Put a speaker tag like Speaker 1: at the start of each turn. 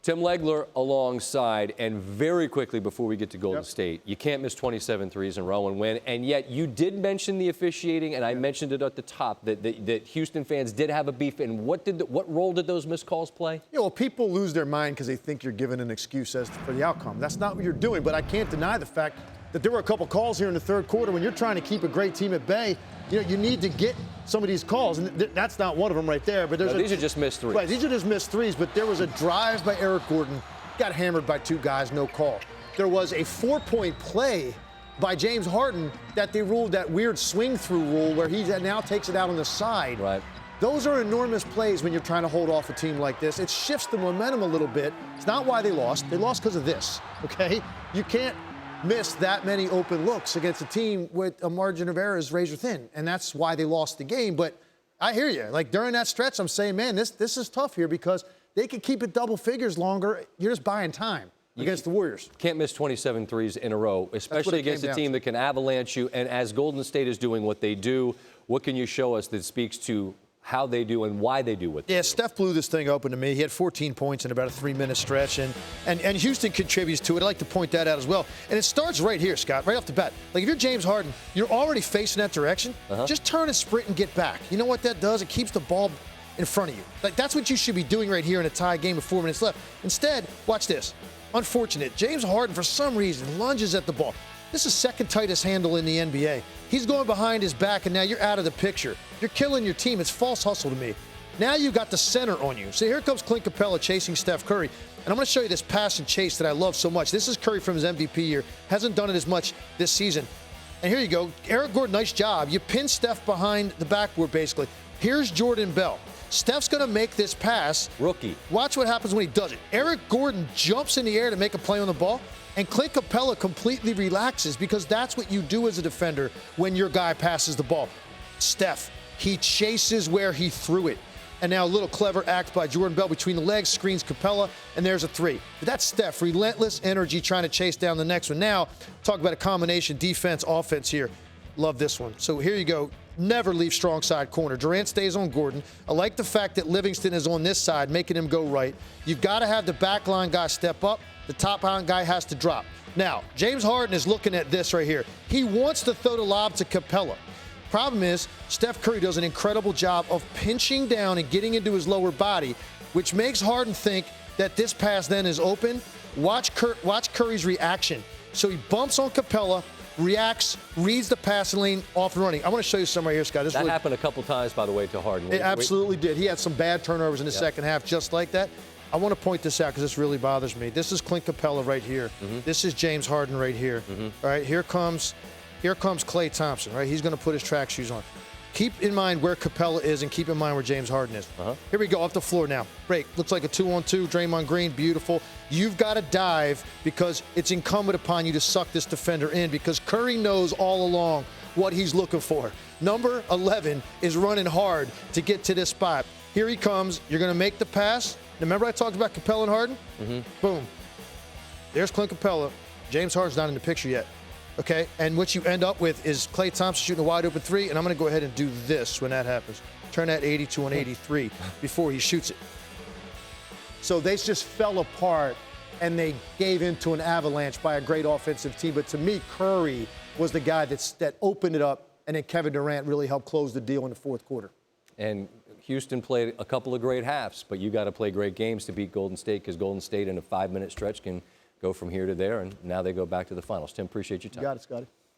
Speaker 1: Tim Legler alongside, and very quickly before we get to Golden State, you can't miss 27 threes in a row and win, and yet you did mention the officiating, and I mentioned it at the top, that Houston fans did have a beef, and what role did those missed calls play?
Speaker 2: You know, people lose their mind because they think you're giving an excuse for the outcome. That's not what you're doing, but I can't deny the fact that there were a couple calls here in the third quarter. When you're trying to keep a great team at bay, you know, you need to get some of these calls, and that's not one of them right there. But
Speaker 1: these are just missed threes.
Speaker 2: Right, these are just missed threes, but there was a drive by Eric Gordon, got hammered by two guys, no call. There was a 4-point play by James Harden that they ruled that weird swing-through rule where he now takes it out on the side.
Speaker 1: Right.
Speaker 2: Those are enormous plays when you're trying to hold off a team like this. It shifts the momentum a little bit. It's not why they lost. They lost because of this, okay? You can't miss that many open looks against a team with a margin of error is razor thin, and that's why they lost the game. But I hear you. Like, during that stretch, I'm saying, man, this is tough here because they could keep it double figures longer. You're just buying time against the Warriors.
Speaker 1: Can't miss 27 threes in a row, especially against a team that can avalanche you. And as Golden State is doing what they do, what can you show us that speaks to how they do and why they do what they do?
Speaker 2: Steph blew this thing open to me. He had 14 points in about a 3-minute stretch, and Houston contributes to it. I'd like to point that out as well. And it starts right here, Scott, right off the bat. Like, if you're James Harden, you're already facing that direction. Just turn and sprint and get back. You know what that does? It keeps the ball in front of you. Like, that's what you should be doing right here in a tie game with 4 minutes left. Instead, watch this. Unfortunate. James Harden, for some reason, lunges at the ball. This is second tightest handle in the NBA. He's going behind his back, and now you're out of the picture. You're killing your team. It's false hustle to me. Now you got the center on you. So here comes Clint Capella chasing Steph Curry. And I'm going to show you this pass and chase that I love so much. This is Curry from his MVP year. Hasn't done it as much this season. And here you go. Eric Gordon, nice job. You pin Steph behind the backboard, basically. Here's Jordan Bell. Steph's going to make this pass.
Speaker 1: Rookie.
Speaker 2: Watch what happens when he does it. Eric Gordon jumps in the air to make a play on the ball, and Clint Capella completely relaxes because that's what you do as a defender when your guy passes the ball. Steph, he chases where he threw it. And now a little clever act by Jordan Bell between the legs, screens Capella, and there's a three. But that's Steph, relentless energy trying to chase down the next one. Now, talk about a combination defense, offense here. Love this one. So here you go. Never leave strong side corner. Durant stays on Gordon. I like the fact that Livingston is on this side, making him go right. You've got to have the backline guy step up. The top line guy has to drop. Now, James Harden is looking at this right here. He wants to throw the lob to Capella. Problem is, Steph Curry does an incredible job of pinching down and getting into his lower body, which makes Harden think that this pass then is open. Watch Curry's reaction. So he bumps on Capella, reacts, reads the passing lane, off and running. I want to show you some right here, Scott.
Speaker 1: That happened a couple times, by the way, to Harden.
Speaker 2: It absolutely did. He had some bad turnovers in the second half just like that. I want to point this out because this really bothers me. This is Clint Capella right here. This is James Harden right here. All right, here comes Klay Thompson, right? He's going to put his track shoes on. Keep in mind where Capella is and keep in mind where James Harden is. Here we go, off the floor now. Break. Looks like a 2-on-2. Draymond Green, beautiful. You've got to dive because it's incumbent upon you to suck this defender in because Curry knows all along what he's looking for. Number 11 is running hard to get to this spot. Here he comes. You're going to make the pass. Remember I talked about Capella and Harden? Boom. There's Clint Capella. James Harden's not in the picture yet. Okay, and what you end up with is Klay Thompson shooting a wide open three, and I'm going to go ahead and do this when that happens. Turn that 80 to an 83 before he shoots it. So they just fell apart, and they gave into an avalanche by a great offensive team. But to me, Curry was the guy that opened it up, and then Kevin Durant really helped close the deal in the fourth quarter.
Speaker 1: And Houston played a couple of great halves, but you got to play great games to beat Golden State because Golden State in a 5-minute stretch can go from here to there, and now they go back to the finals. Tim, appreciate your time.
Speaker 2: You got it, Scotty.